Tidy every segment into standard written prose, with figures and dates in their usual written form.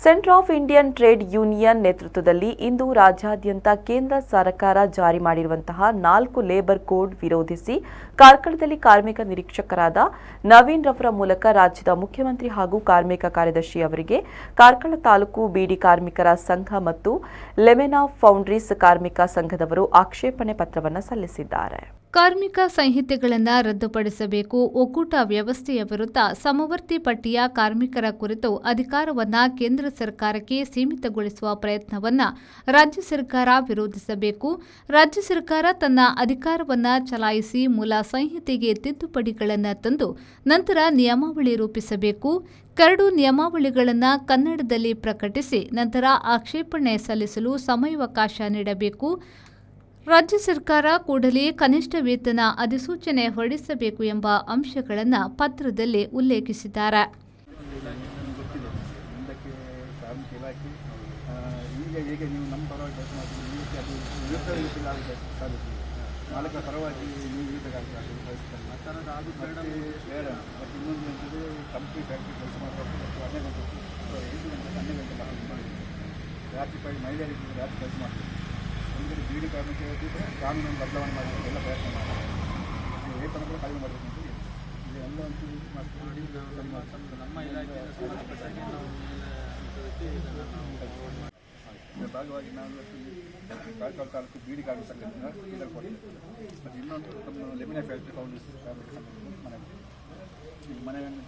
Centre of Indian trade union ನೇತೃತ್ವದಲ್ಲಿ ಇಂದು ರಾಜ್ಯಾದ್ಯಂತ ಕೇಂದ್ರ ಸರ್ಕಾರ ಜಾರಿ ಮಾಡಿರುವಂತಹ 4 ಲೇಬರ್ ಕೋಡ್ ವಿರೋಧಿಸಿ ಕಾರ್ಕಳದಲ್ಲಿ ಕಾರ್ಮಿಕ ನಿರೀಕ್ಷಕರಾದ ನವೀನ್ ರವರ ಮೂಲಕ ರಾಜ್ಯದ ಮುಖ್ಯಮಂತ್ರಿ ಹಾಗೂ ಕಾರ್ಮಿಕ ಕಾರ್ಯದರ್ಶಿ ಅವರಿಗೆ ಕಾರ್ಕಳ ತಾಲೂಕು ಬೀಡಿ ಕಾರ್ಮಿಕರ ಸಂಘ ಮತ್ತು ಲೆಮೆನಾ ಫೌಂಡ್ರೀಸ್ ಕಾರ್ಮಿಕ ಸಂಘದವರು ಆಕ್ಷೇಪಣೆ ಪತ್ರವನ್ನು ಸಲ್ಲಿಸಿದ್ದಾರೆ. ಕಾರ್ಮಿಕ ಸಂಹಿತೆಗಳನ್ನು ರದ್ದುಪಡಿಸಬೇಕು, ಒಕ್ಕೂಟ ವ್ಯವಸ್ಥೆಯ ವಿರುದ್ಧ ಸಮವರ್ತಿ ಪಟ್ಟಿಯ ಕಾರ್ಮಿಕರ ಕುರಿತು ಅಧಿಕಾರವನ್ನು ಕೇಂದ್ರ ಸರ್ಕಾರಕ್ಕೆ ಸೀಮಿತಗೊಳಿಸುವ ಪ್ರಯತ್ನವನ್ನು ರಾಜ್ಯ ಸರ್ಕಾರ ವಿರೋಧಿಸಬೇಕು. ರಾಜ್ಯ ಸರ್ಕಾರ ತನ್ನ ಅಧಿಕಾರವನ್ನು ಚಲಾಯಿಸಿ ಮೂಲ ಸಂಹಿತೆಗೆ ತಿದ್ದುಪಡಿಗಳನ್ನು ತಂದು ನಂತರ ನಿಯಮಾವಳಿ ರೂಪಿಸಬೇಕು. ಕರಡು ನಿಯಮಾವಳಿಗಳನ್ನು ಕನ್ನಡದಲ್ಲಿ ಪ್ರಕಟಿಸಿ ನಂತರ ಆಕ್ಷೇಪಣೆ ಸಲ್ಲಿಸಲು ಸಮಯಾವಕಾಶ ನೀಡಬೇಕು. ರಾಜ್ಯ ಸರ್ಕಾರ ಕೂಡಲೇ ಕನಿಷ್ಠ ವೇತನ ಅಧಿಸೂಚನೆ ಹೊರಡಿಸಬೇಕು ಎಂಬ ಅಂಶಗಳನ್ನು ಪತ್ರದಲ್ಲಿ ಉಲ್ಲೇಖಿಸಿದ್ದಾರೆ. ಬೀಡಿ ಕಾರ್ಮಿಕರಿಗೆ ಕಾನೂನನ್ನು ಬದಲಾವಣೆ ಮಾಡಲಿಕ್ಕೆ ಎಲ್ಲ ಪ್ರಯತ್ನ ಮಾಡಿ ವೇತನಗಳು ಕಡಿಮೆ ಮಾಡಬೇಕು ಇದೆಲ್ಲ ನಮ್ಮ ಇಲಾಖೆಯ ಇದರ ಭಾಗವಾಗಿ ನಾವು ಕಾರ್ಕಳ ತಾಲೂಕು ಬೀಡಿ ಕಾರ್ಮಿಕ ಸಂಘದಿಂದ ಕೊಟ್ಟಿದ್ದೇವೆ. ಮತ್ತು ಇನ್ನೊಂದು ನಮ್ಮ ಲೆಮಿನಾ ಫ್ಯಾಕ್ಟ್ರಿ ಫೌಂಡೇಶನ್ ಕಾರ್ಮಿಕ ಸಂಘ ಮನೆಯನ್ನು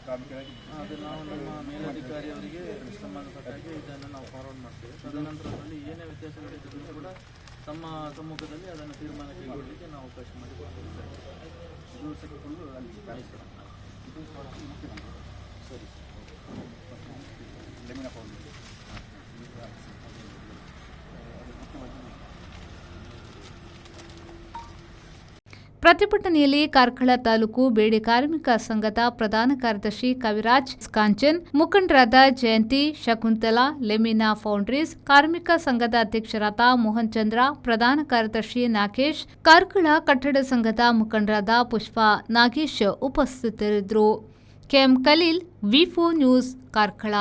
ಕಾರ್ಮಿಕರಾಗಿ ಅದು ನಾವು ನಮ್ಮ ಮೇಲಧಿಕಾರಿಯವರಿಗೆ ಸಂಬಂಧಪಟ್ಟಾಗಿ ಇದನ್ನು ನಾವು ಫಾರ್ವರ್ಡ್ ಮಾಡ್ತೇವೆ. ತದನಂತರದಲ್ಲಿ ಏನೇ ವ್ಯತ್ಯಾಸಗಳಿದ್ದರೂ ಕೂಡ ತಮ್ಮ ಸಮ್ಮುಖದಲ್ಲಿ ಅದನ್ನು ತೀರ್ಮಾನ ಕೈಗೊಳ್ಳಲಿಕ್ಕೆ ನಾವು ಅವಕಾಶ ಮಾಡಿಕೊಡ್ತೇವೆ. ಇದು ಸಿಕ್ಕಿಕೊಂಡು ಅಲ್ಲಿ ಕಾಯಿಸ್ತಾರೆ. ಇದು ಸರಿ ಲೆಮಿನಾ ಫೌಂಡೇಶನ್ ಪ್ರತಿಭಟನೆಯಲ್ಲಿ ಕಾರ್ಕಳ ತಾಲೂಕು ಬೇಡಿ ಕಾರ್ಮಿಕ ಸಂಘದ ಪ್ರಧಾನ ಕಾರ್ಯದರ್ಶಿ ಕವಿರಾಜ್ ಕಾಂಚನ್, ಮುಖಂಡರಾದ ಜಯಂತಿ, ಶಕುಂತಲಾ, ಲೆಮಿನಾ ಫೌಂಡ್ರೀಸ್ ಕಾರ್ಮಿಕ ಸಂಘದ ಅಧ್ಯಕ್ಷರಾದ ಮೋಹನ್ ಚಂದ್ರ, ಪ್ರಧಾನ ಕಾರ್ಯದರ್ಶಿ ನಾಗೇಶ್, ಕಾರ್ಕಳ ಕಟ್ಟಡ ಸಂಘದ ಮುಖಂಡರಾದ ಪುಷ್ಪಾ, ನಾಗೇಶ್ ಉಪಸ್ಥಿತರಿದ್ದರು. ಕೆಎಂ ಖಲೀಲ್, ವಿ4 ನ್ಯೂಸ್, ಕಾರ್ಕಳ.